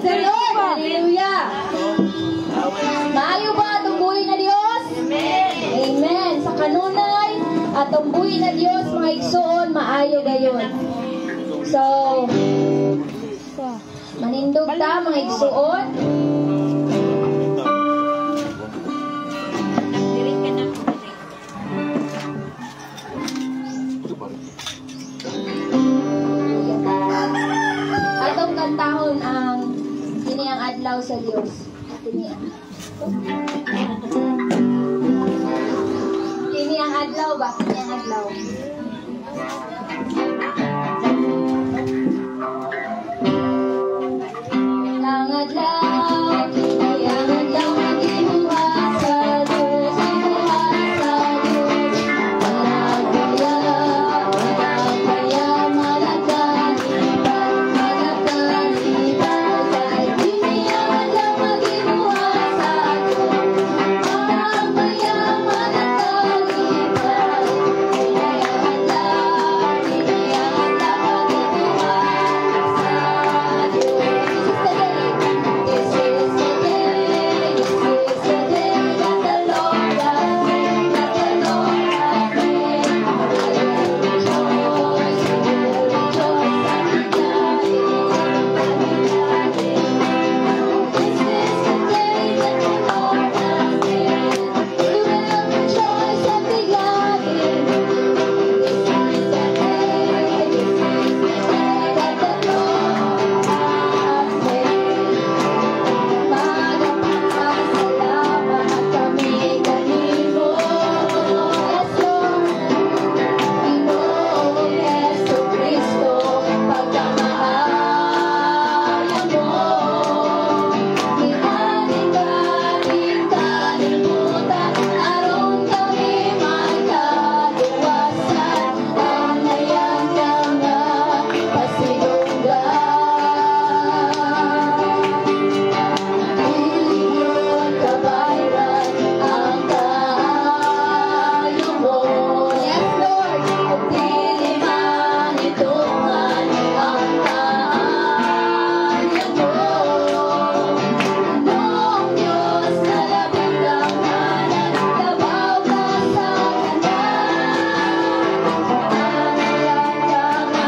the Lord! Hallelujah! Maayo ba atong buhay na Dios? Amen! Amen! Sa kanunay, atong buhay na Dios, mga igsoon, maayo gayon. So, manindog ta, mga igsoon. Atong kantahon ang kini ang adlaw sa Dios. Kini ang adlaw ba? Kini ang adlaw. Ang adlaw, kini ang adlaw na gibuha sa Dios, gibuha sa Dios. Malagaya, malagalitan, malagalitan. Kini ang adlaw na gibuha sa Dios. Malagaya, malagalitan. Kini ang adlaw, kini ang adlaw na gibuha sa Dios. This is the day that the Lord has made, that the Lord has made. I will rejoice and be glad in it. This is the day that the Lord has made. We will rejoice and be glad in it. This is the day that the Lord has made. Magpapasalamat kami kanimo, Yes Lord, Pinoong Jesucristo, pagkamahal mo. Hinahing kalimutan, aron kami magkaluwasan, panayang mga pasidunggan. Iyon kabayran ang kaayo mo. Yes, Lord. Dili manitungan ang kaayo mo. Noong Diyos na labing langhanan, tabaw ka sa kanan. Panayang ka nga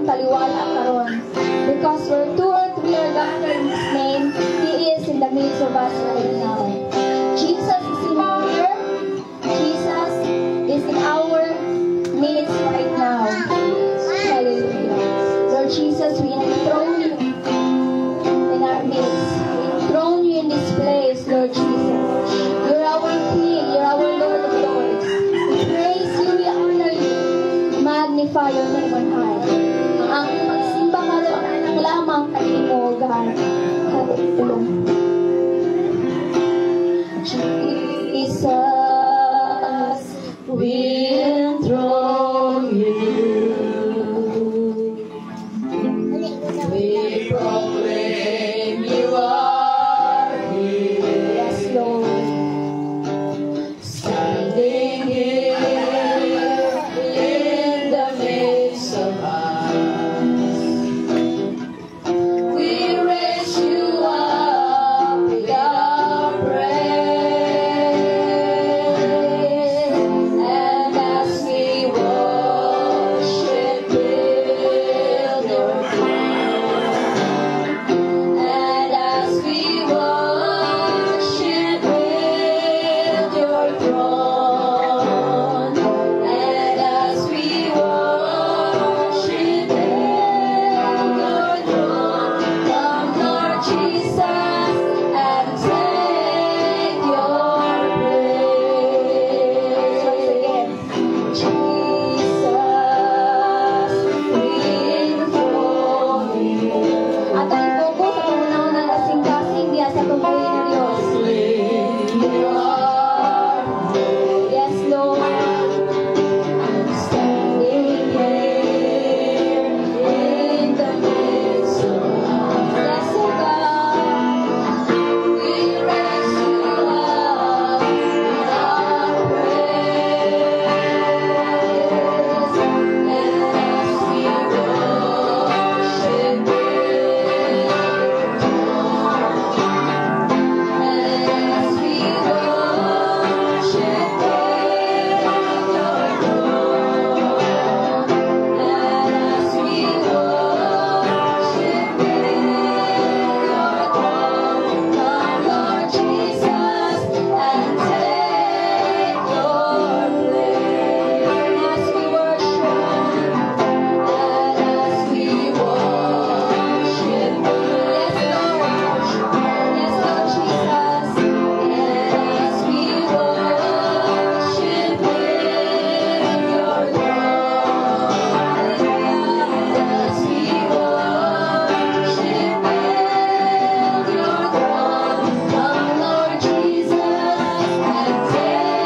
taliwala karon. Because where two or three are gathered in His name, He is in the midst of us right now. Jesus is in here. Jesus is in our midst right now. Hallelujah. Lord Jesus, we enthrone You in our midst. We enthrone You in this place, Lord Jesus. You're our God. Hallelujah. Jesus, we enthrone you. We proclaim you are here. Yes, Lord. Standing here in the midst of us, we raise you up with our praise, and as we worship, build your throne, and as we worship, build your throne, and as we worship, build your throne. Come, Lord Jesus, and take your place. Once again, Jesus, we enthrone you. At ang ipogo sa pangunaw ng kasing-kasing diya sa tungkuin ng Diyos. You are, yes, Lord. Standing here in the midst of us. Yes, O God, we raise you up with our praise, and as we worship, build your throne, and as we worship, build your throne, and as we worship, build your throne. Come, Lord Jesus, and take your place. As we worship, and as we worship, yes, Lord, yes, Lord Jesus, and as we worship, build your throne, hallelujah, as we worship, build your throne. Come, Lord Jesus, and take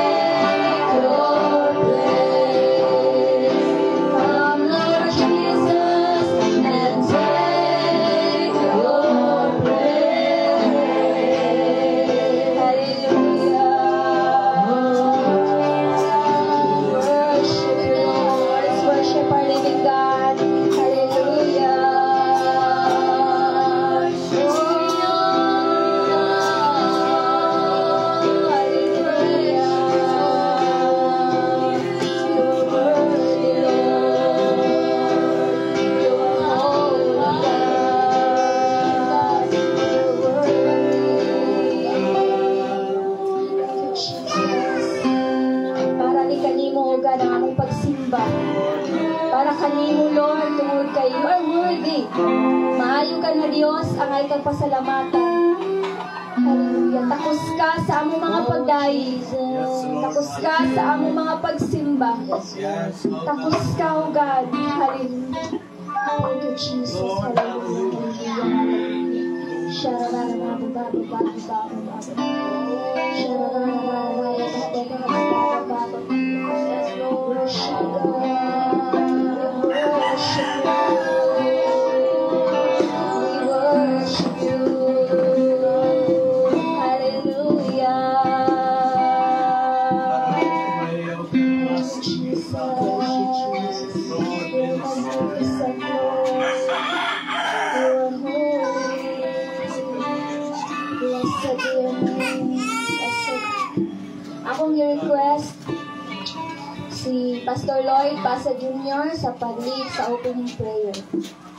your place. Come, Lord Jesus, and take your place. Hallelujah. Worship you, Lord. Let's worship our living God. Para ni kanimo, O God, ang among pagsimba. Para kanimo, Lord, tungod kay you are worthy. Maayo ka na Dios ang ay kang pasalamatan. Hallelujah. Takos ka sa among mga pagdayi. Takos ka sa among mga pagsimba. Takos ka, O God. Hallelujah. Thank you, Jesus. Hallelujah. Akong i-request si Pastor Lloyd Pasa Jr. sa pag-lead sa opening prayer.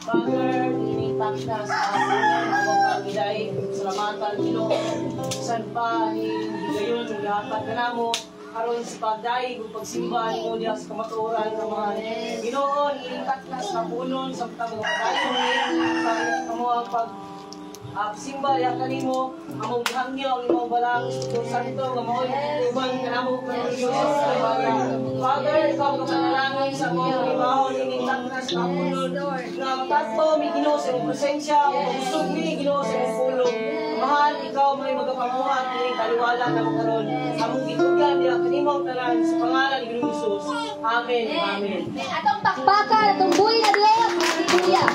Father, inipak na sa among pag-iday, salamatan, Ginoo, saan pa gayon, lahat ka namo, aron sa pagdaig, pagsimba, Ginoo, diya sa kamatuoran ng mga Ginoo, inipak na sa punon, sa mga pagdaig, sa kamuang simba ya kanimo among gihangyo ang imong balang Espiritu Santo nga mao'y uban kanamo kanang Diyos. Father, ikaw ang panalangin sa mga kalimaon ining taknas na punod nga matatpo mi Ginoo sa imong presensya, usog mi Ginoo sa imong pulong. Mahal, ikaw may magapamuhat ining kaliwala na makaron. Among gitugan diha kanimo tanan sa pangalan ni Ginoong Hesus. Amen. Amen. Atong pakpakan, atong buhay na Diyos. Hallelujah.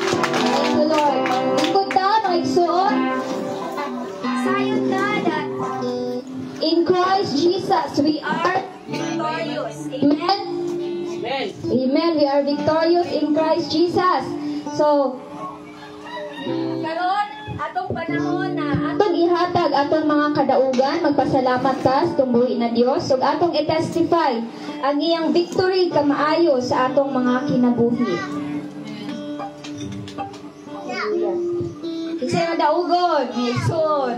Thank you, Lord. Ikot ta, mga igsuon. Sayon na that in Christ Jesus we are victorious. Amen. Amen. Amen. We are victorious in Christ Jesus. So, karon atong panahon na atong ihatag atong mga kadaugan, magpasalamat ka sa tumbuhi na Dios ug atong i-testify ang iyang victory kamaayo sa atong mga kinabuhi. Hallelujah. Kasi madaugon, Mason.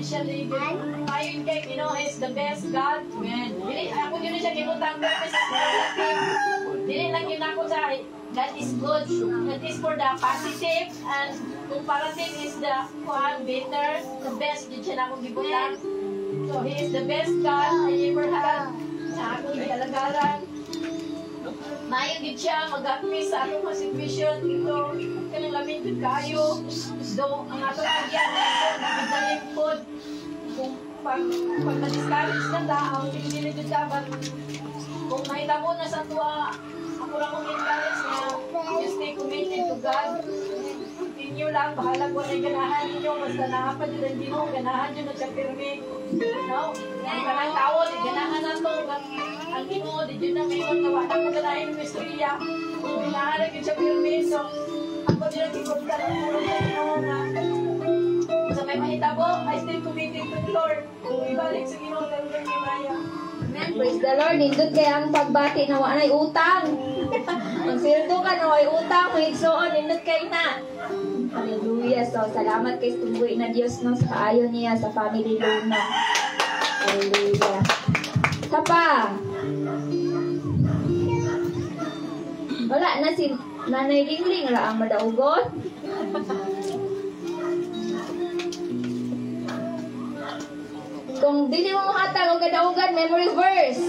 Especially, ayun kay Ginoo is the best God. Dili ako yun siya gibutang purpose sa positive. Dili lang yun ako sa that is good. That is for the positive and comparative is the better. The best yun siya ako gibutang. So He is the best God I ever had. Sa akong gialagaran. Mayon gid siya mag-api sa atong situation ito kanang lamin gid kayo do ang atong agyan gidaling pod kung pag na-discourage na daw hindi gid dapat kung mahitabo na sa tuwa ako ra kong encourage na just stay committed to God. Continue lang bahala ko na ganahan ninyo basta naapad yun ang Ginoo ganahan yun na siya pirmi no ang kanang tao di ganahan na to ang Ginoo di yun na may magawa na ko ganahin ng Estrella ganahan yun siya pirmi so ako din ang ikot ka ng muro ng Ginoo na sa may mahitabo I stay committed to the Lord ibalik sa Ginoo ng Maya. Amen. Praise the Lord. Nindot kaya ang pagbati na wanay utang. Ang sirdo ka na way utang, may igsoon, nindot kayo na. Hallelujah. So, salamat kay tumbuhi na Diyos no, sa kaayon niya sa family Luna. Hallelujah. Sa pa. Wala na si Nanay Lingling ra ang madaugon. Kung dili mo hatag og kadaugan, memory verse.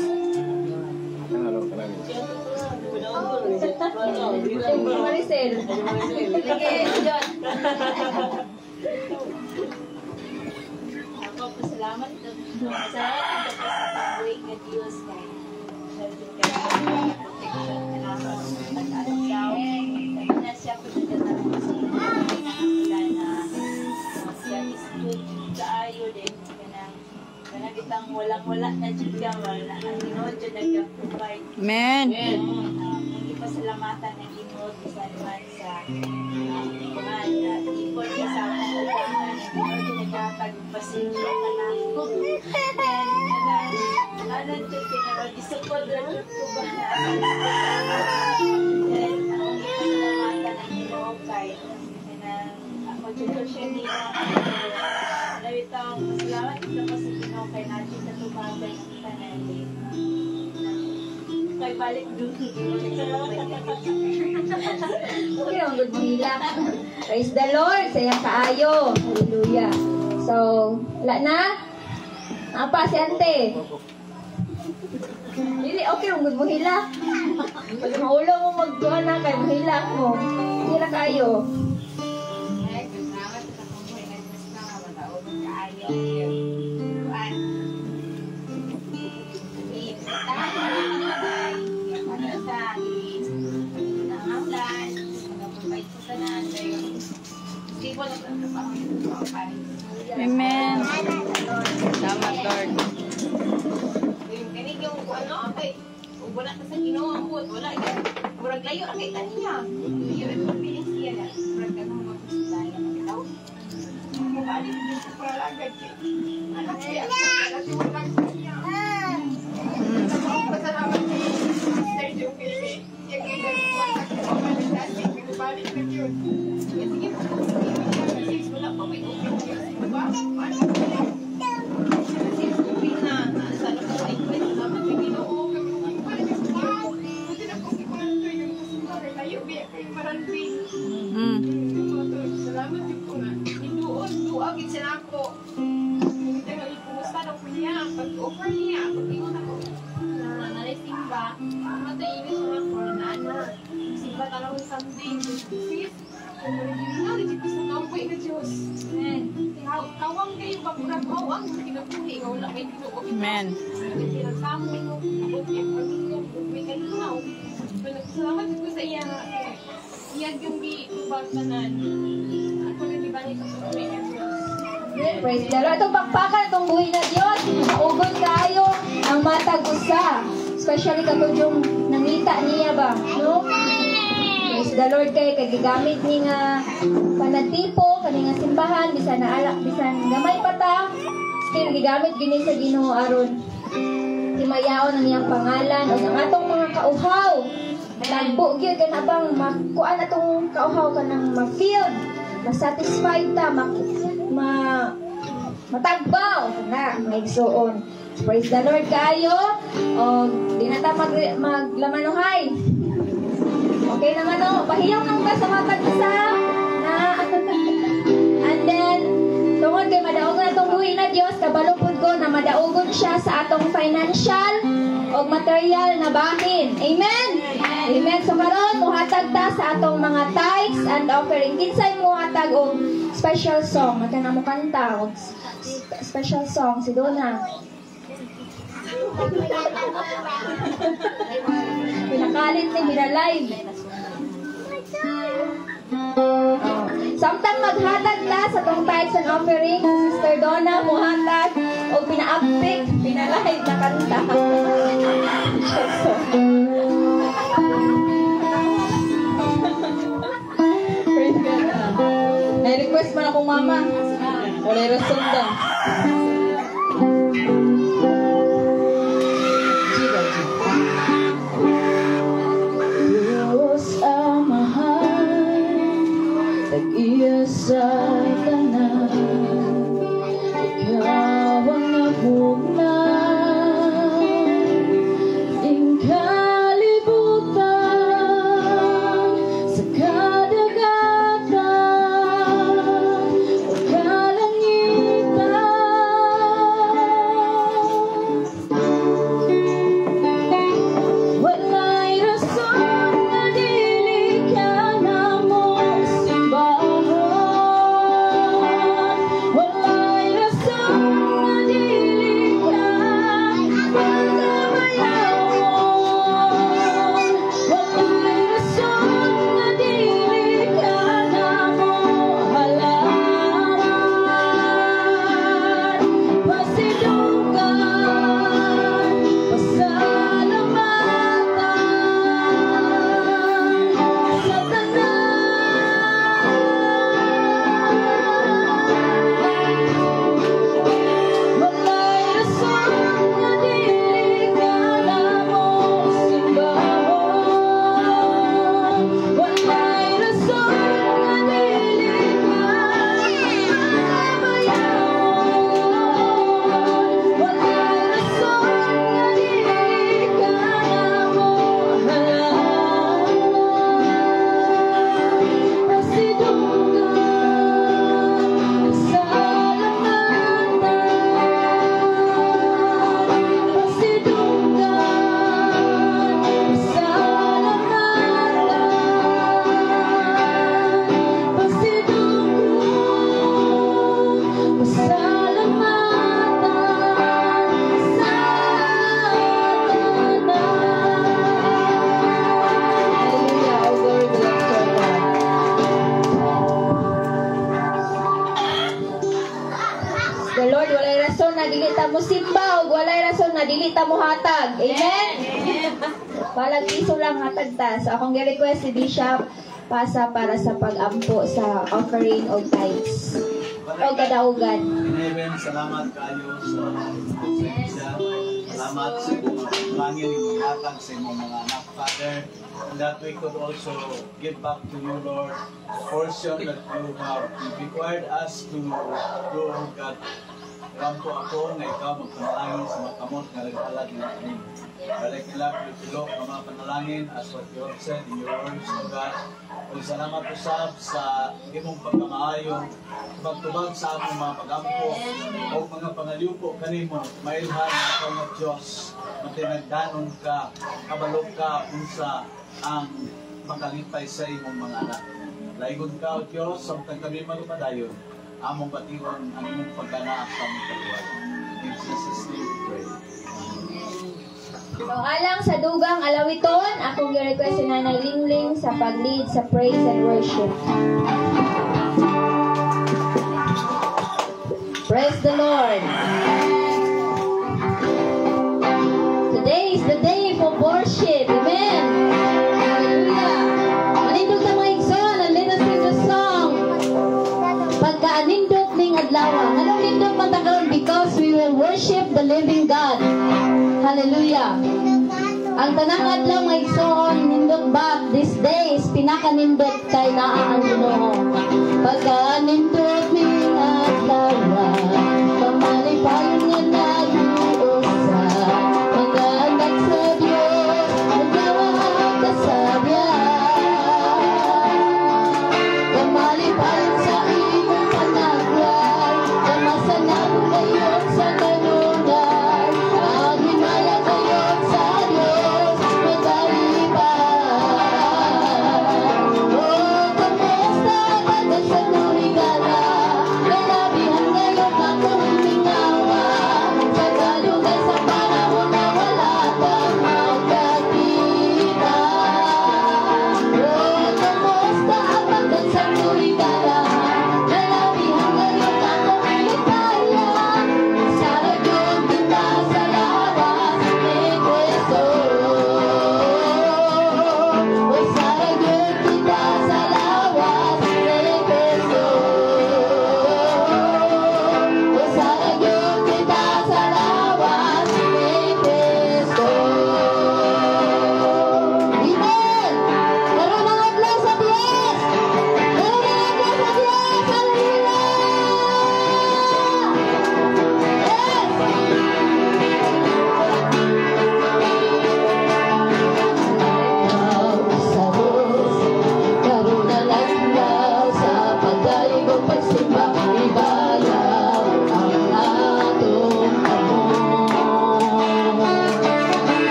Maricel. Sige, John. Ako pasalamat sa pagbuhay ng Diyos kay na siya po na kitang walang-wala na dyan wala ang Ginoo dyan nag-provide. Amen. Hindi pasalamatan ng Ginoo sa naman sa mga ipon niya sa mga upangan ng Ginoo dyan nagkatagpasensya ka na ako. And ano dyan kinarag isupod lang ko ba na and akong ipasalamat contribution nila. Lawitang salamat kita po sa Ginoo kay natin sa tubagay ng tanali. Kay balik dun. Okay, ang good nila. Praise the Lord. Sayang kaayo. Hallelujah. So, wala na? Apa si ante? Dili, okay, ang good mo hila. Pag maulo mo magduha na kay mahila mo. Hila kayo. Amen. Salamat, Lord. Kani yung ano, okay. Wala ka sa Ginoo ang buot, wala ka. Murag layo ang kay kaniya. Layo ang pagpiling siya na. Murag ka nung magpapasaya na ikaw. Mabalik din sa paralagad kay. Anak siya. Kasi wala ka siya. Pasalamat kay Sister Joe kay. Yung kailan ko ang kakabalik natin. Pinabalik na yun. Sige po. Wala pa may okay. Diba? Ano ba yan? Kasi okay na. Sa ano ko ay salamat kay Ginoo. Salamat din po na. Inuod, sila ako. Hindi nga ikumusta na po niya. Pag-offer niya, pag-ingon ako. Nalisimba. Matayin siya ako na ano. Simba talawang Sunday. Sis, hindi ko sa kampoy na Diyos. Kawang kayo, pagkurang kawang. Kinabuhi, wala kayo kinuog. Amen. Kinagkamo mo. Abot niya, pag-ingon. May kalinaw. Salamat ko sa iya. Iyag yung bigbasanan. Ako na di ba nito sa kamay ng Diyos. Praise the Lord. Itong pakpakan, itong buhay na Diyos. Maugod kayo ang matag usa. Especially kapag yung nangita niya ba? No? Praise the Lord kay gigamit ni nga panatipo, kani nga simbahan, bisan naalak, bisan gamay pata. Still, gigamit gini sa Ginoo aron timayaon ang iyang pangalan o ang atong mga kauhaw. Tagbo gyud kan abang makuan atong kauhaw kanang ma-filled, ma-satisfied ta, matagbaw na maigsuon. Praise the Lord kayo. O di na ta maglamanuhay. Okay naman o, pahiyaw nang ka sa matag isa na and then tungod kay madaog na itong buhay na Diyos, kabalupod ko na madaogon siya sa atong financial o material na bahin. Amen? Amen. So karon muhatag ta sa atong mga tithes and offering. Kinsay muhatag og special song. Mata na mo kanta og special song si Donna. Pinakalit ni Mira Live. Samtang maghatag ta sa tong tithes and offering, Sister Donna muhatag o pinaapik, pinalive na kanta. Praise God. May-request man akong mama. Wala rason daw. Diyos ang mahal, tag-iya sa tanan, ikaw ang nabugnan, ing kalibutan, sa kadagatan, o kalangitan. Walay rason nga dili ka na mong simbahan. the Lord, walay rason na dili ta mo simba ug walay rason na dili ta mo hatag. Amen. Palag piso lang hatag ta. So akong gi-request si Bishop pasa para sa pag-ampo sa offering o tithes o kadaugan. Amen. Salamat kayo sa presensya. Salamat sa mga langin yung hatag sa imong mga anak, Father. And that we could also give back to you, Lord, the portion that you have required us to do, oh God. Alam ko ako na ikaw magpanalangin sa mga kamot na nag-alag ng anim. Balik nila, pilipilo ng mga panalangin as what you have said in your words, oh God. Salamat po sa imong pagkamaayo, pagtubag sa among mga pagampo o mga pangaliupo kanimo, mailhan ng ikaw ng Diyos, matinagdanon ka, kabalog ka unsa ang makalipay sa imong mga anak. Laigon ka o Diyos, samtang kami magpadayon, among batiwan ang imong pagkanaak sa among pagluwag. In Jesus' name we pray. So, alang sa dugang alawiton, akong gi-request si Nanay Lingling sa pag-lead sa praise and worship. Praise the Lord. Today is the day for worship. Amen. Hallelujah. Manindog na mga igsoon, and let us sing the song. Pagka-anindog ning adlaw. Anong nindog matagaon? Because we will worship the living God. Hallelujah. Ang tanang adlaw mga igsoon, nindot ba this day is pinakanindot kay naa ang Ginoo. Pagka-nindot ning adlaw, pamalipayon nga nag-uusa, mag-anak sa Diyos, magawag kasabya. Pamalipayon sa imong panagway, kamasanan kayon sa kanunay, agimala kayon sa Diyos, magalipan. Oh, kamusta ka sa tuwing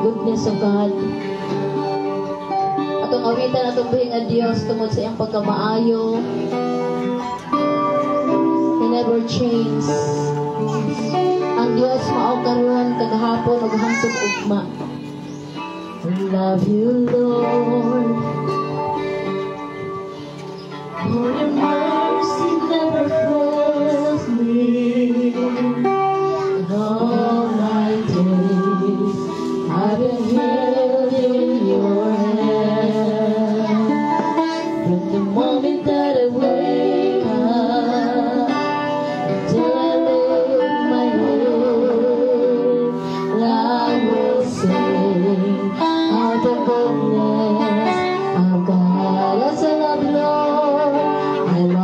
goodness of God. Atong awitan atong buhi nga Dios tungod sa iyang pagkamaayo. He never change. Ang Dios mao karon kagahapon ug hangtod ugma. We love you, Lord. For your mercy never fails me. In all my days, I've been held in your hand. From the moment that I wake up till I lift my head, I will sing of the goodness of God. Yes, I love you, Lord. I love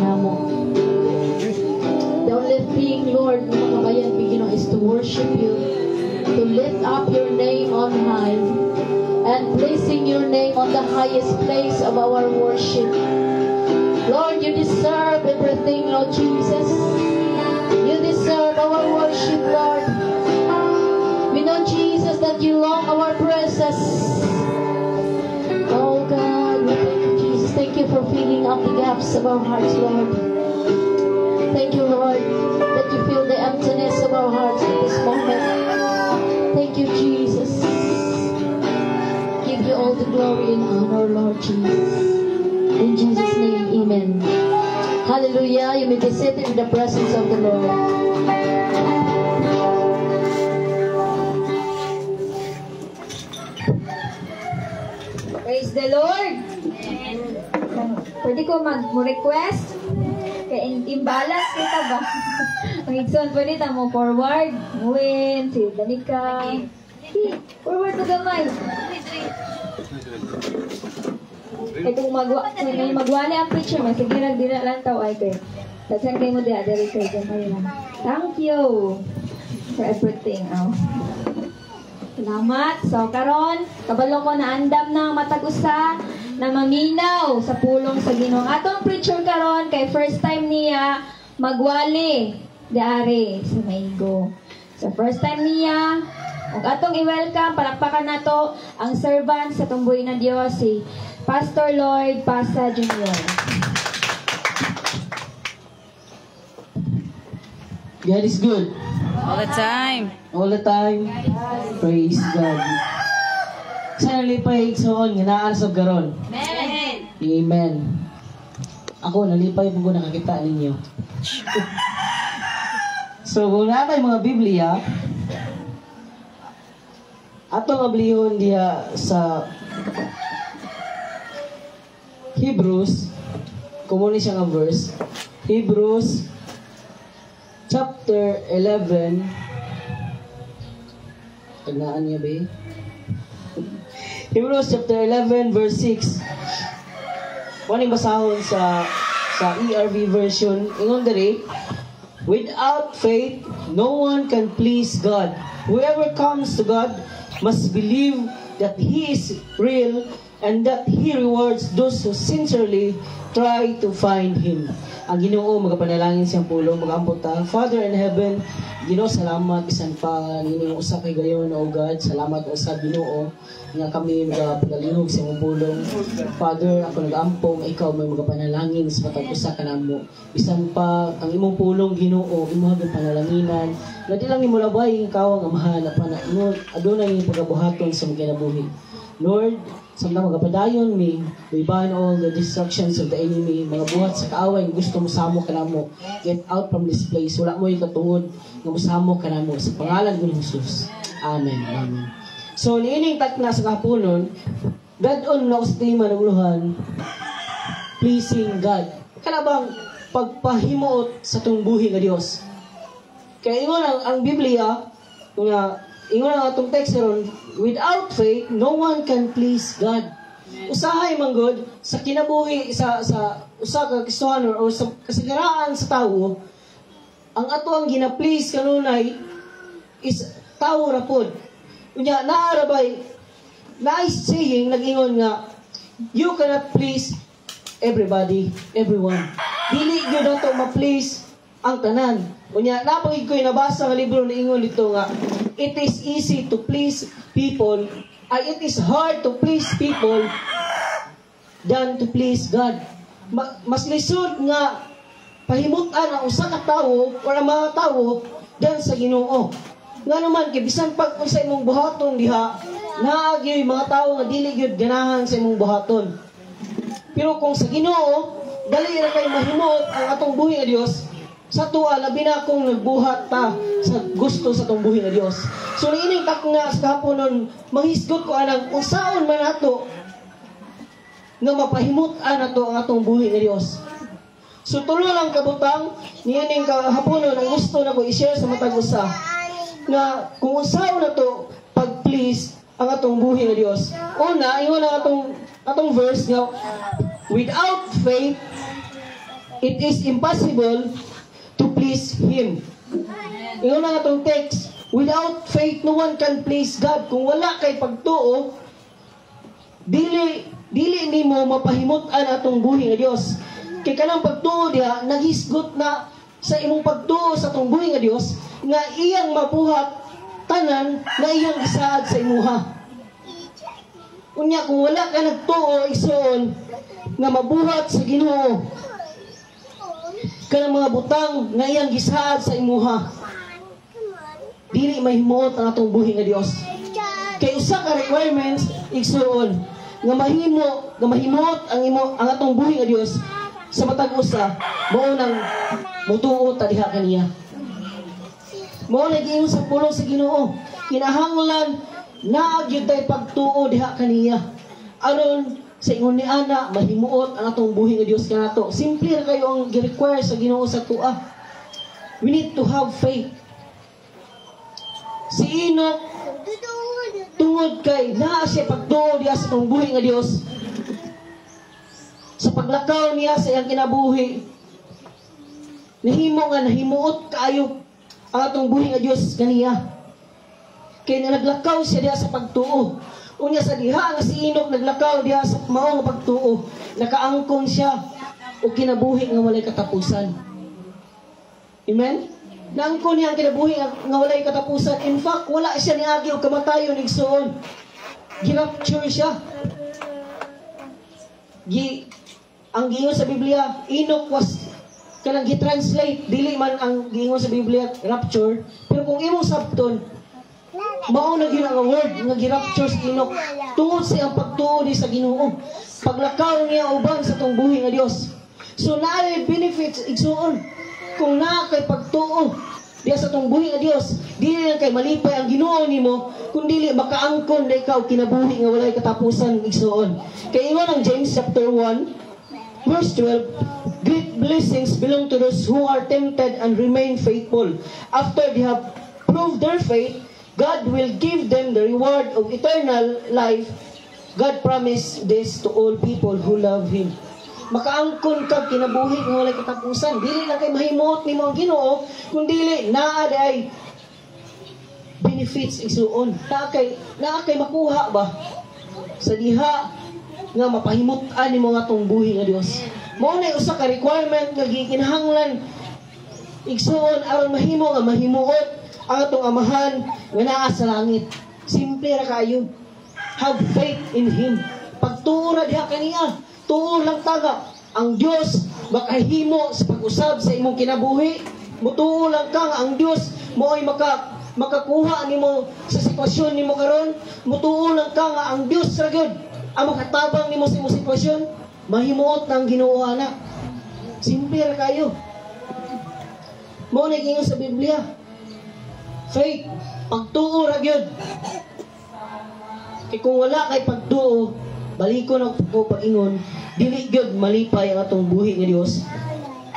kanamo. The only thing, Lord, mga kabayan, Ginoo, is to worship you, to lift up your name on high, and placing your name on the highest place of our worship. Lord, you deserve everything, Lord Jesus. You deserve our worship, Lord. We know, Jesus, that you long our praises. Oh God, we thank you, Jesus. Thank you for filling up the gaps of our hearts, Lord. Thank you, Lord, that you fill the emptiness of our hearts at this moment. Thank you, Jesus. Give you all the glory and honor, Lord Jesus. In Jesus' name, amen. Hallelujah. You may be seated in the presence of the Lord. Praise the Lord! Pwede ko mag-request? Kaya imbalance kita ba? Ang igsoon pwede mo forward, win, si Danica. Forward to gamay. Kaya kung may magwali ang preacher mo, sige nagdira lang tao ay kayo. Tatsan kayo mo di adari kayo gamay lang. Thank you for everything. Salamat. So, karon, kabalo ko na andam ng matagusa na maminaw sa pulong sa Ginoo. Atong preacher karon kay first time niya magwali diari sa Maigo. So, first time niya, ug atong i-welcome, palakpakan nato ang servant sa tumboy na Dios, si Pastor Lloyd Pasa Jr. God is good. All the time. All the time. Praise God. Sa nalipay igsoon, nga naan sa garon. Amen. Amen. Ako, nalipay po ko nakakita ninyo. So, kung natay mga Biblia, atong ablihon diya sa Hebrews, kumuni siya nga verse, Hebrews chapter 11. Tagnaan niya ba? Hebrews chapter 11 verse 6. Kuning basahon sa ERV version, ingon diri, without faith no one can please God. Whoever comes to God must believe that He is real and that He rewards those who sincerely try to find Him. Ang Ginoo magapanalangin siyang pulong magaambot ta. Father in heaven, Ginoo, salamat bisan pa nining usa kay gayon, O God. Salamat usab Ginoo nga kami magapagalihog sa imong pulong. Father, ako nag-ampong ikaw may magapanalangin sa matag usa kanamo. Bisan pa ang imong pulong Ginoo, imo hagin panalanginan. Nga di lang nimo labay ikaw ang amahan na panahon adunay ning pagabuhaton sa mga kinabuhi. Lord, samtang magapadayon mi, we bind all the destructions of the enemy, mga buhat sa kaaway, gusto mo samo ka namo. Get out from this place. Wala mo yung katungod, nga musamo ka namo. Sa pangalan ng Jesus. Amen. Amen. So, niining takna sa kapunon, God on na ustima ng uluhan, pleasing God. Kanabang pagpahimuot sa itong buhi ng Diyos. Kaya ingon ang Biblia, ingon ang atong text ron, without faith, no one can please God. Usahay man God sa kinabuhi sa usa ka Kristohano o sa kasagaraan sa tawo, ang ato ang gina-please kanunay is tawo ra pod. Unya naarabay nice saying nag-ingon nga you cannot please everybody, everyone. Dili gyud ato ma-please ang tanan. Unya napagid ko nabasa nga libro na ingon dito nga it is easy to please people, it is hard to please people than to please God. Mas lisod nga pahimutan ang usa ka tawo o ang mga tawo dan sa Ginoo. Nga naman kay bisan pag sa imong buhaton diha, naagi mga tawo nga dili gyud ganahan sa imong buhaton. Pero kung sa Ginoo, dali ra kay mahimot ang atong buhi nga Dios. Sa tuwa, labi na akong nagbuhat ta sa gusto sa itong buhi na Diyos. So, niining takna sa kahaponon, manghisgot ko anang kung saan man ato nga mapahimutan ato ang atong buhi na Diyos. So, tulo lang kabutang, niining kahaponon, ang gusto na ko i-share sa matag usa na kung saan na to pag-please ang atong buhi na Diyos. Una, ingon ang atong verse nga, without faith, it is impossible to please Him. Ingon na nga itong text, without faith, no one can please God. Kung wala kay pagtuo, dili nimo mapahimutan atong buhi nga Dios. Kay kanang pagtuo diha naghisgot na sa imong pagtuo sa atong buhi nga Dios nga iyang mabuhat tanan na iyang gisaad sa imuha. Unya kung wala ka nagtuo igsoon nga mabuhat sa Ginoo kanang mga butang nga iyang gisaad sa imuha, dili mahimuot ang atong buhi nga Dios. Kay usa ka requirements igsoon nga mahimot ang atong buhi nga Dios sa matag usa, mao nang mutuo ta diha kaniya. Mao na giingon sa pulong sa Ginoo, kinahanglan naa gyud tay pagtuo diha kaniya aron sa ingon ni ana mahimuot ang atong buhi nga Dios kanato. Simple ra kayo ang gi-require sa Ginoo sa tua. We need to have faith. Si Enoch tungod kay naa siya pagtuo diha sa atong buhi nga Dios, sa paglakaw niya sa iyang kinabuhi, nahimuot kaayo ang atong buhi nga Dios kaniya. Kaya naglakaw siya diha sa pagtuo. Unya sa diha nga si Enoch naglakaw diha sa mao nga pagtuo, nakaangkon siya o kinabuhi nga walay katapusan. Amen? Naangkon niya ang kinabuhi nga walay katapusan. In fact, wala siya niagi o kamatayon igsoon. Girapture siya. Ang giingon sa Biblia, Enoch was kanang gi-translate, dili man ang giingon sa Biblia rapture, pero kung imong sabton, mao na gyud ang word nga gi-rapture sa Enoch tungod sa iyang pagtuo di sa Ginoo, paglakaw niya uban sa tong buhi nga Dios. So naay benefits igsoon kung naa kay pagtuo diya sa tong buhi nga Dios. Dili lang kay malipay ang Ginoo nimo, kundi makaangkon na ikaw kinabuhi nga walay katapusan igsoon. Kay ingon ang James chapter 1 verse 12, great blessings belong to those who are tempted and remain faithful. After they have proved their faith, God will give them the reward of eternal life. God promised this to all people who love Him. Makaangkon kag kinabuhi nga walay katapusan. Dili lang kay mahimot nimo ang Ginoo, kundi naa day benefits igsuon. Naa kay makuha ba sa diha nga mapahimutan nimo nga tong buhi nga Dios. Mao na usa ka requirement nga gikinahanglan igsuon aron mahimo nga mahimuot ang atong amahan nga naa sa langit. Simple ra kayo. Have faith in Him. Pagtuo ra diha kaniya. Tuo lang taga. Ang Dios makahimo sa pag-usab sa imong kinabuhi. Mutuo lang ka nga ang Dios mo'y makakuha nimo sa sitwasyon nimo karon. Mutuo lang ka nga ang Dios ra gyud ang makatabang nimo sa imong sitwasyon. Mahimuot ang Ginoo ana. Simple ra kayo. Mao na giingon sa Biblia. Faith, pagtuo ra gyud. Kay kung wala kay pagtuo, balikon ako pag-ingon, dili gyud malipay ang atong buhi nga Dios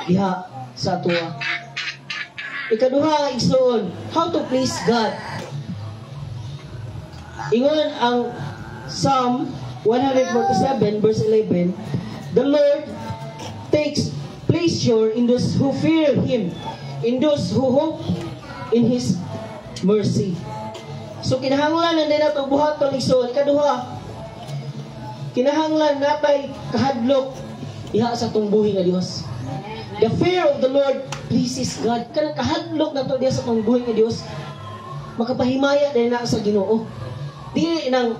diha sa atoa. Ikaduha igsoon, how to please God. Ingon ang Psalm 147 verse 11, the Lord takes pleasure in those who fear Him, in those who hope in His mercy. So kinahanglan na din nato buhaton igsoon. Ikaduha, kinahanglan natay kahadlok diha sa atong buhi nga Dios. The fear of the Lord pleases God. Kanang kahadlok nato diha sa atong buhi nga Dios, makapahimaya din na sa Ginoo. Dili nang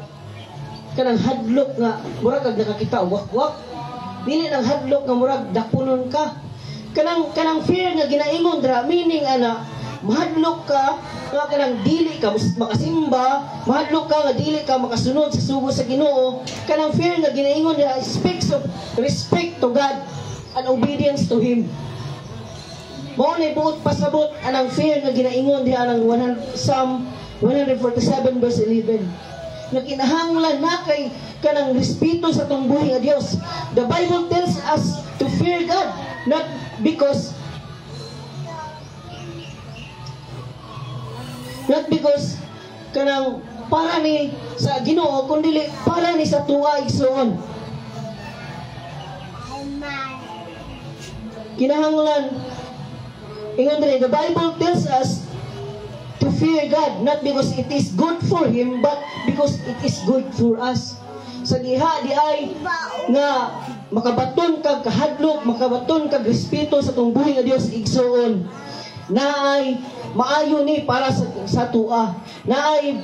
kanang hadlok nga murag kag nakakita wak-wak. Dili nang hadlok nga murag dapunon ka. Kanang fear nga ginaingon dra, meaning ana, mahadlok ka nga kanang dili ka makasimba, mahadlok ka nga dili ka makasunod sa sugo sa Ginoo. Kanang fear nga ginaingon dra speaks of respect to God and obedience to Him. Mao na buot pasabot anang fear nga ginaingon diha nang Psalm 147 verse 11. Nga kinahanglan na kay kanang respeto sa atong buhi nga Dios. The Bible tells us to fear God, not because kanang para ni sa Ginoo, kundi para ni sa tuwa igsoon. kinahanglan ingon diri, the Bible tells us to fear God not because it is good for Him but because it is good for us. Sa diha di ay nga makabaton kag kahadlok, makabaton kag respeto sa tong buhi nga Dios igsoon. Naay maayo ni para sa tua. Naay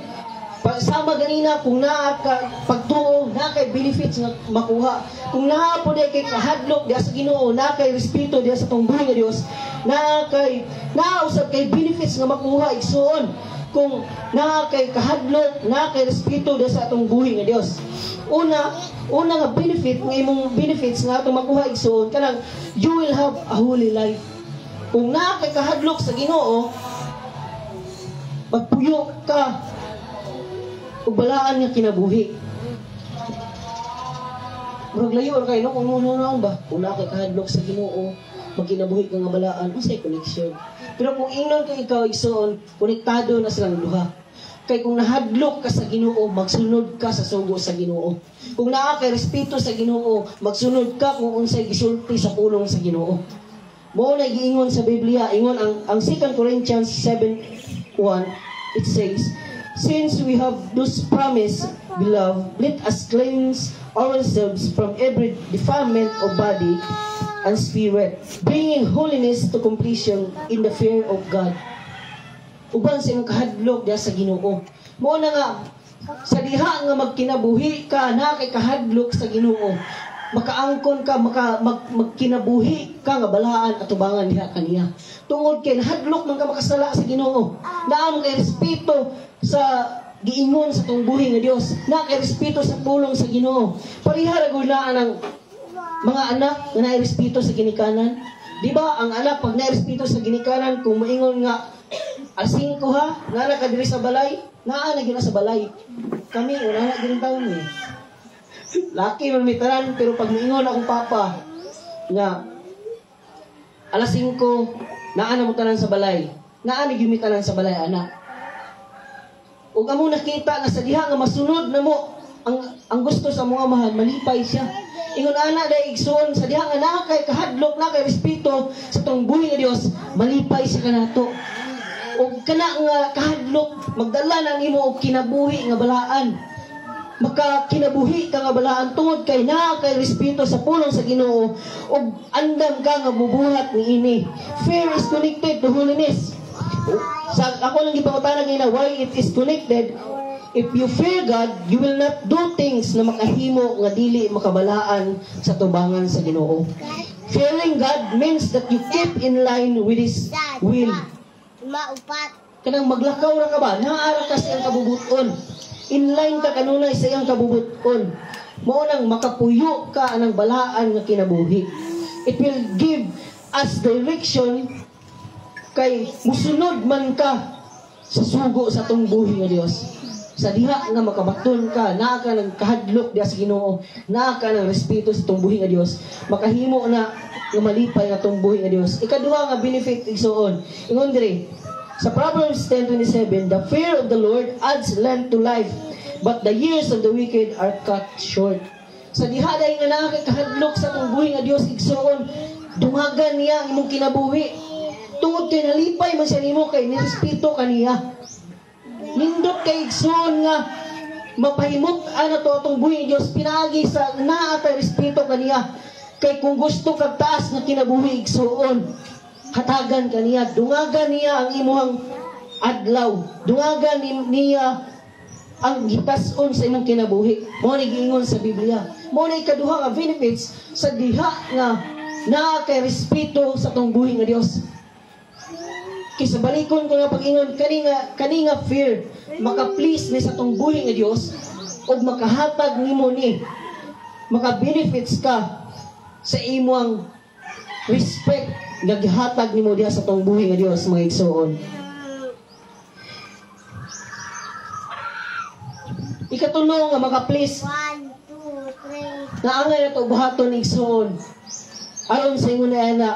pagsama ganina kung naa ka pagtuo, naa kay benefits nga makuha. Kung naa po kay kahadlok diha sa Ginoo, naa kay respeto diha sa tong buhi nga Dios, naa usab kay benefits nga makuha igsoon. Kung naa kay kahadlok, naa kay respeto diha sa atong buhi nga Dios. Una nga benefit nga imong benefits nga atong makuha igsoon kanang you will have a holy life. Kung naa kay kahadlok sa Ginoo, magpuyo ka ug balaan nga kinabuhi. Murag layo ra kay no kung ano ba? Kung naa kay kahadlok sa Ginoo, magkinabuhi ka nga balaan, unsay connection. Pero kung ingnon ka ikaw igsoon, konektado na silang duha. Kay kung nahadlok ka sa Ginoo, magsunod ka sa sugo sa Ginoo. Kung naa kay respeto sa Ginoo, magsunod ka kung unsay gisulti sa pulong sa Ginoo. Mao na giingon sa Biblia, ingon ang 2 Corinthians 7:1, it says, since we have this promise, beloved, let us cleanse ourselves from every defilement of body and spirit, bringing holiness to completion in the fear of God. Uban sa imong kahadlok diha sa Ginoo. Mao na nga sa diha nga magkinabuhi ka na kay kahadlok sa Ginoo. Makaangkon ka, magkinabuhi ka nga balaan at tubangan diha kaniya. Tungod kay nahadlok man ka makasala sa Ginoo. Naa kay respeto sa giingon sa tong buhi nga Dios. Na kay respeto sa pulong sa Ginoo. Parihara gud na ang mga anak nga narespeto sa ginikanan. Di ba ang anak pag narespeto sa ginikanan kung moingon nga asing ko ha, nana ka diri sa balay, naa na gyud sa balay. Kami wala na gyud taon eh. Laki man mi tanan pero pag moingon akong papa nga alas 5 naa na mo tanan sa balay. Naa na gyud mi tanan sa balay anak. Ug amo nakita nga sa diha nga masunod na mo ang gusto sa mga mahal, malipay siya. Ingon ana dai igsoon sa diha nga naa kay kahadlok, na kay respeto sa tong buhi nga Dios, malipay siya kanato. O kana nga kahadlok, magdala nang imo og kinabuhi nga balaan. Makakinabuhi ka nga balaan tungod kay naa kay respeto sa pulong sa Ginoo og andam ka nga bubuhat niini. Fear is connected to holiness. Sa ako lang gipangutana gina why it is connected. If you fear God, you will not do things na makahimo nga dili makabalaan sa tubangan sa Ginoo. Fearing God means that you keep in line with His will. Kanang maglakaw ra ka ba? Naara ka sa iyang kabubuton. In line ka kanunay sa iyang kabubuton. Mao nang makapuyo ka anang balaan nga kinabuhi. It will give us direction kay musunod man ka sa sugo sa tong buhi nga Dios. Sa diha nga makabaton ka, naa ka ng kahadlok diha sa Ginoo, naa ka ng respeto sa tong buhi nga Dios, makahimo na nga malipay nga tong buhi nga Dios. Ikaduha nga benefit igsoon. Ingon diri sa Proverbs 10:27, the fear of the Lord adds length to life, but the years of the wicked are cut short. Sa diha day nga naa kay kahadlok sa tong buhi nga Dios igsoon, dungagan niya ang imong kinabuhi. Tungod kay nalipay man siya nimo kay nirespeto kaniya. Nindot kay igsoon nga mapahimot ana to atong buhi Dios pinagi sa naa kay respeto kaniya. Kay kung gusto kag taas nga kinabuhi igsoon, hatagan kaniya, dungagan niya ang imuhang adlaw, dungagan niya ang gitason sa imong kinabuhi. Mao ni giingon sa Biblia. Mao ni ikaduha nga benefits sa diha nga naa kay respeto sa atong buhi nga Dios. Kisa balikon ko nga pag-ingon kani nga fear maka-please ni sa tong buhi nga Dios ug makahatag nimo ni maka-benefits ka sa imong respect nga gihatag nimo diha sa tong buhi nga Dios mga igsoon. Ikatulo nga maka-please 1, 2, 3. naangay na to buhaton igsoon aron sa ingon na ana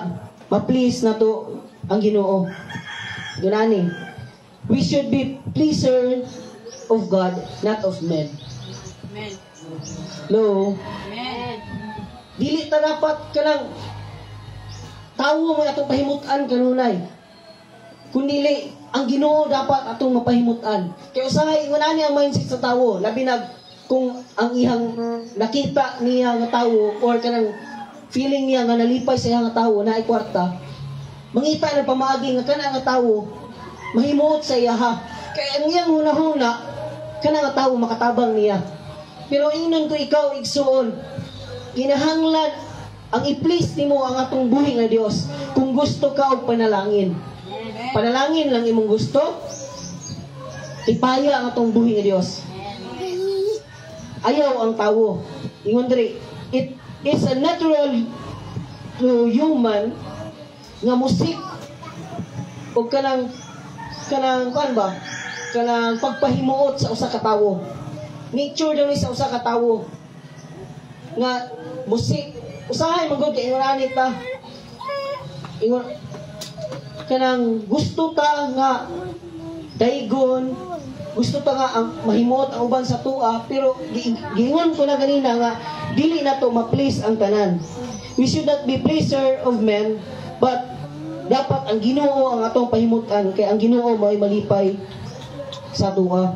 ma-please na to ang Ginoo. Gunani, we should be pleaser of God, not of men. Amen. Hello? Amen. Dili ta dapat ka lang tawo mo atong pahimutan kanunay. Kundi ang Ginoo dapat atong mapahimutan. Kaya usahay ingon ani ang mindset sa tawo, labi na kung ang ihang nakita niya nga tawo or kanang feeling niya nga nalipay sa iyang tawo na ay kwarta, mangita na pamaagi nga kana nga tawo mahimuot sa iya ha. Kaya ang iyang huna-huna kana nga tawo makatabang niya. Pero ingnon ko ikaw igsuon, kinahanglan ang i-please nimo ang atong buhi nga Dios kung gusto ka og panalangin. Panalangin lang imong gusto, ipaya ang atong buhi nga Dios. Ayaw ang tawo. Ingon diri, it is a natural to human nga musik o kanang kuan ba? Kanang pagpahimuot sa usa ka tawo. Nature daw ni sa usa ka tawo nga musik. Usahay magud kay ingon ta. Ingon kanang gusto ta nga daygon, gusto ta nga ang mahimuot ang uban sa tua, pero giingon ko na ganina nga dili na to ma-please ang tanan. We should not be pleaser of men, but dapat ang Ginoo ang atong pahimutan, kay ang Ginoo may malipay sa tua.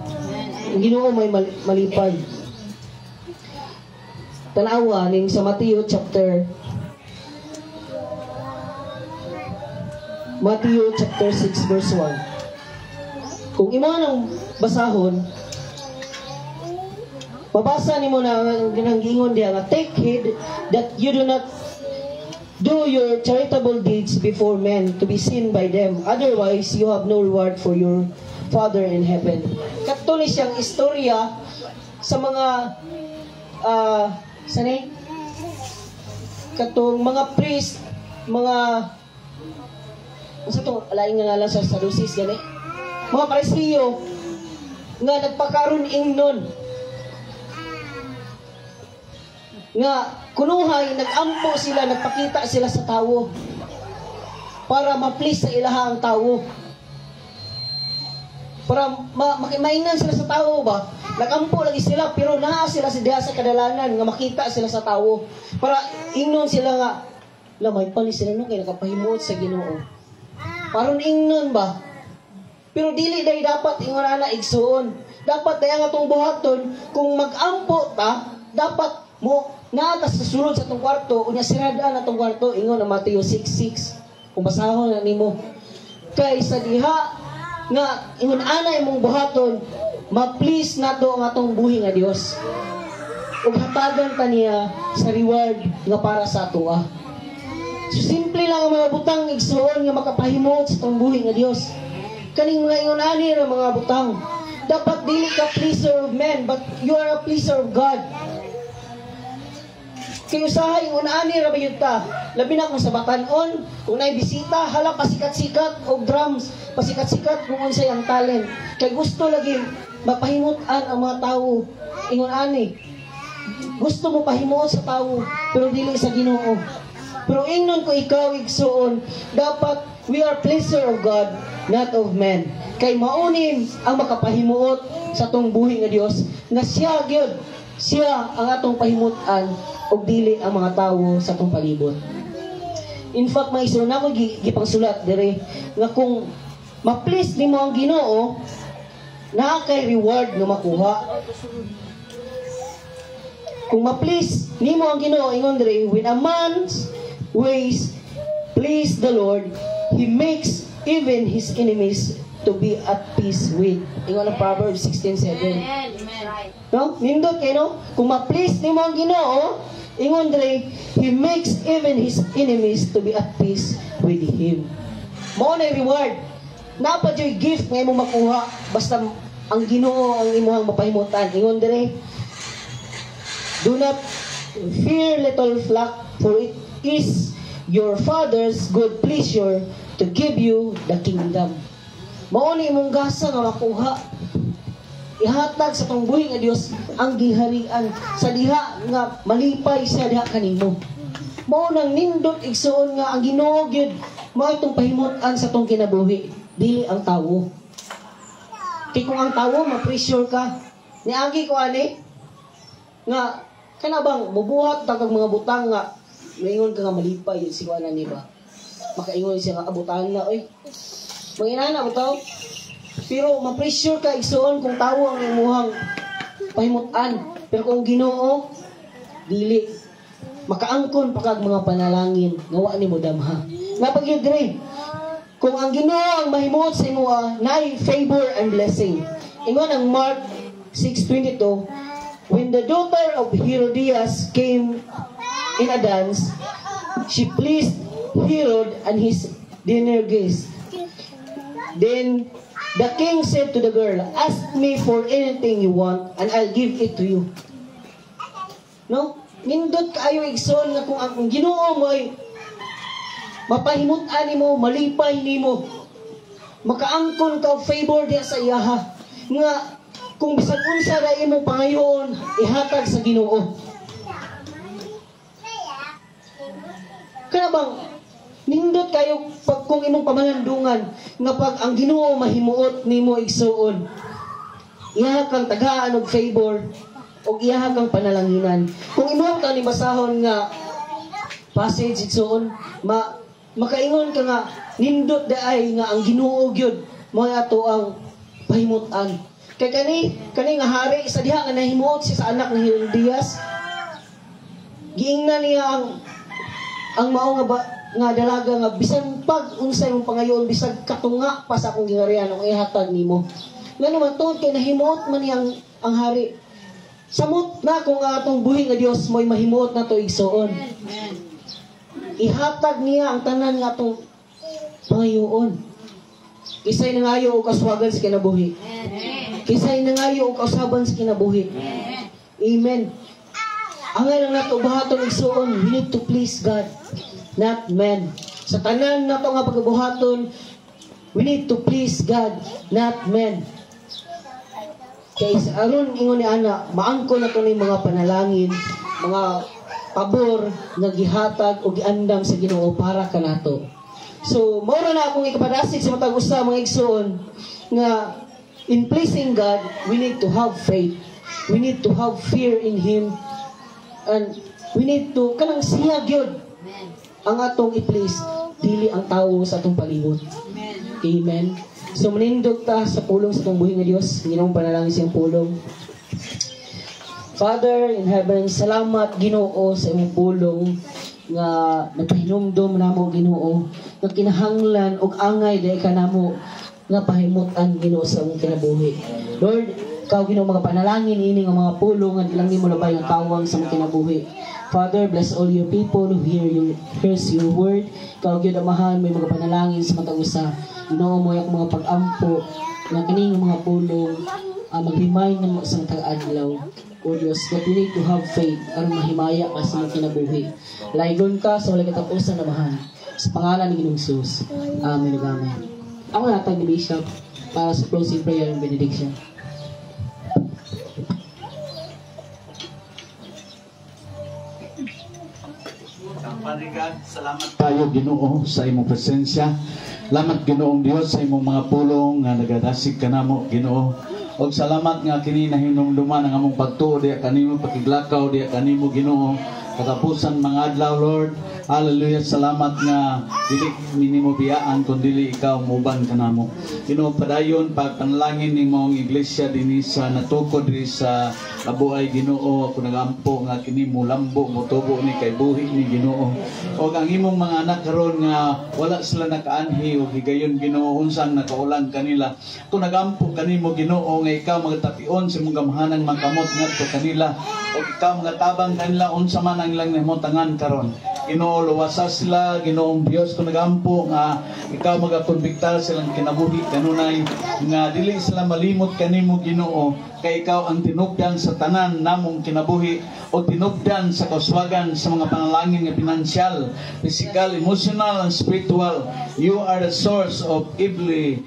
Ang Ginoo may malipay. Tanawa ning sa Matthew chapter 6 verse 1. Kung imo nang basahon, mabasa nimo na ang ginangingon diha nga, take heed that you do not do your charitable deeds before men to be seen by them, otherwise you have no reward for your Father in heaven. Kadto ni siyang istorya sa mga sanay katong mga priest, mga sa to alaing nga ngalan sa Sadducees gani, mga Parisiyo nga nagpakaron ingnon nga kunuhay, nag-ampo sila, nagpakita sila sa tawo para ma-please sa ilaha ang tawo, para maingan sila sa tawo ba. Nag-ampo lagi sila pero naa sila sa diha sa kadalanan nga makita sila sa tawo para ingnon sila nga lamay pa ni sila no kay nakapahimuot sa Ginoo. Paron ingnon ba? Pero dili day dapat ingon ana igsuon. Dapat day ang atong buhaton kung mag-ampo ta, dapat mo naata sa sulod sa atong kwarto unya siradaan atong kwarto, ingon ang Matthew 6:6. Kung basahon na nimo. Kay sa diha nga ingon ana imong buhaton, ma-please nato ang atong buhi nga Dios. Ug hatagan ta niya sa reward nga para sa atoa. So simple lang ang mga butang igsuon nga makapahimuot sa atong buhi nga Dios. Kaning mga ingon ani ra mga butang, dapat dili ka pleaser of men, but you are a pleaser of God. Kay usahay ingon ani ra bayud ta, labi na kung sa batan-on, kung nay bisita, hala pasikat-sikat og drums, pasikat-sikat kung unsay ang talent. Kay gusto lagi mapahimutan ang mga tawo. Ingon ani, gusto mo pahimuot sa tawo, pero dili sa Ginoo. Pero ingnon ko ikaw igsuon, dapat we are pleaser of God, not of men. Kay maunim ang makapahimuot sa atong buhi nga Dios, nga siya gyud, siya ang atong pahimutan og dili ang mga tawo sa atong palibot. In fact, may iso na ko gipangsulat dire nga kung ma-please nimo ang Ginoo, naa kay reward nga makuha. Kung ma-please nimo ang Ginoo, ingon dire, when a man's ways please the Lord, he makes even his enemies to be at peace with. Ingon ang Proverbs 16:7. Amen. No? Nindot kayo, no? Kung ma-please nimo ang Ginoo, ingon dire, he makes even his enemies to be at peace with him. Mao na reward. Napa joy gift nga imong makuha basta ang Ginoo ang imong mapahimutan. Ingon dire, do not fear, little flock, for it is your Father's good pleasure to give you the kingdom. Mao ni imong gasa nga makuha. Ihatag sa tong buhi nga Dios ang giharian sa diha nga malipay sa diha kanimo. Mao nang nindot igsuon nga ang Ginoo gyud mao itong pahimutan sa tong kinabuhi, dili ang tawo. Kay kung ang tawo ma-pressure ka, niagi ko ani nga kana bang mubuhat tagog mga butang nga maingon ka nga malipay si kuan ani ba? makaingon siya nga abutan na, oy. Manginana mo to. Pero ma-pressure ka igsoon kung tawo ang imuhang pahimutan. Pero kung Ginoo, dili. Makaangkon pa kag mga panalangin nga wa nimo damha. Nga pag yun dire, kung ang Ginoo ang mahimuot sa imo, naay favor and blessing. Ingon ang Mark 6:22, when the daughter of Herodias came in a dance, she pleased Herod and his dinner guests. Then the king said to the girl, ask me for anything you want and I'll give it to you. No? Nindot kayo igsoon nga kung ang Ginoo mo ay mapahimutan nimo, malipay nimo, makaangkon ka og favor diha sa iyaha, nga kung bisan unsa ra imong pangayoon ihatag sa Ginoo. Kana bang nindot kayo pag kung imong pamalandungan nga pag ang Ginoo mahimuot nimo igsuon, iyaha kang tagaan og favor og iyaha kang panalanginan. Kung imo ka ni basahon nga passage igsuon, makaingon ka nga nindot daay nga ang Ginoo gyud mo ato ang pahimutan. Kay kani nga hari sa diha nga nahimuot siya sa anak ni Herodias, giingnan niya ang mao nga dalaga nga bisan pag unsay mong pangayoon bisag katunga pa sa akong gingarian ang ihatag nimo. Ngano man tungod kay nahimuot man niyang ang hari. Samot na kung atong buhi nga Dios mo'y mahimuot na to igsoon. Ihatag niya ang tanan nga atong pangayoon. Kisay nangayo og kaswagan sa kinabuhi. Kisay nangayo og kausaban sa kinabuhi. Amen. Ang lang nato buhaton igsoon, we need to please God, not man. Sa tanan nato nga pagbuhaton, we need to please God, not man. Kaya sa aron ingon ni ana, maangko na to ni mga panalangin, mga pabor nga gihatag o giandam sa Ginoo para kanato. So, mao na akong ikapadasig sa matag usa mga igsoon nga in pleasing God, we need to have faith. We need to have fear in Him. And we need to kanang siya gyud ang atong i-please, dili ang tawo sa atong palibot. Amen. So manindog ta sa pulong sa atong buhi nga Dios, Ginoong panalangin siyang pulong. Father in heaven, salamat Ginoo sa imong pulong nga napahinumdom namo Ginoo, nga kinahanglan og angay dai kanamo nga pahimutan Ginoo sa among kinabuhi. Lord, ikaw Ginoo mga panalangin ini nga mga pulong nga ilang nimo labay nga kawang sa among kinabuhi. Father, bless all your people who hears your word. Ikaw gyud amahan may mga panalangin sa matag usa. Ginoo mo yak mga pag-ampo nga kining mga pulong mag-remind namo sa tag-adlaw. O Diyos, that we need to have faith aron mahimaya ka sa mga kinabuhi. Laygon ka sa wala katapusan na mahan. Sa pangalan ni Ginoong Jesus. Amen. Amen. Ako natag ni Bishop para sa closing prayer and benediction. Panigan, salamat tayo Ginoo sa imong presensya. Salamat Ginoong Dios sa imong mga pulong nga nagadasig kanamo Ginoo. Og salamat nga kini nahinumduman ang among pagtuo diya kanimo pakiglakaw diya kanimo Ginoo. Katapusan mga adlaw Lord. Hallelujah. Salamat nga dili minimo biyaan kun dili ikaw muban kanamo. Ginoo padayon pagpanalangin nimo ang iglesia dinhi sa natukod diri sa Labuay Ginoo. Ako nagampo nga kini mo lambo motubo ni kay buhi ni Ginoo. Og ang imong mga anak karon nga wala sila nakaanhi og higayon Ginoo unsang nakaulan kanila. Ako nagampo kanimo Ginoo nga ikaw magtapion sa imong gamhanang makamot ngadto kanila. Og ikaw mga tabang kanila unsa man ang ilang nahimutangan karon. Ginoo luwasas sila Ginoong Dios ko nagampo nga ikaw magakonbiktar silang kinabuhi kanunay nga dili sila malimot kanimo Ginoo kay ikaw ang tinubdan sa tanan namong kinabuhi o tinubdan sa kaswagan sa mga panalangin nga pinansyal, physical, emotional, and spiritual. You are the source of every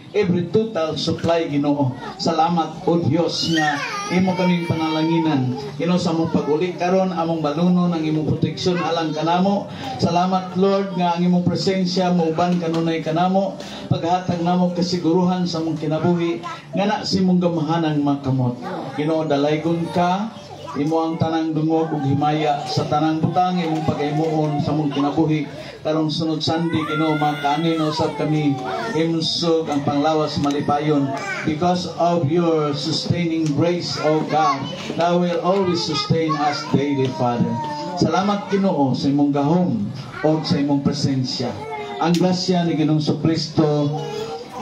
total supply Ginoo. Salamat o Dios nga imo kaming panalanginan. Ginoo sa among pag-uli karon among balunon ang imong proteksyon alang kanamo. Salamat Lord nga ang imong presensya mauban kanunay kanamo paghatag namo kasiguruhan sa among kinabuhi nga na si mong gamahanang makamot. Ginoo dalaygon ka imo ang tanang dungog ug himaya sa tanang butang imong pagaymuon sa among kinabuhi karong sunod Sunday Ginoo makanin usab kami imsog ang panglawas malipayon because of your sustaining grace, O God, that will always sustain us daily, Father. Salamat Ginoo sa imong gahom o sa imong presensya. Ang grasya ni Ginoong Kristo,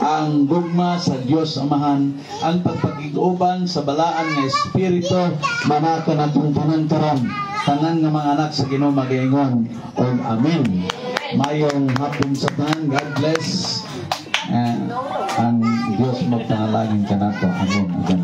ang gugma sa Dios Amahan, ang pagpakiguban sa balaan nga Espiritu, manaka na itong tanan-tanan, tanan nga mga anak sa Ginoo magaingon. O Amen. Mayong hapon sa tanan. God bless. Ang Dios magpanalangin ka nato. Amen.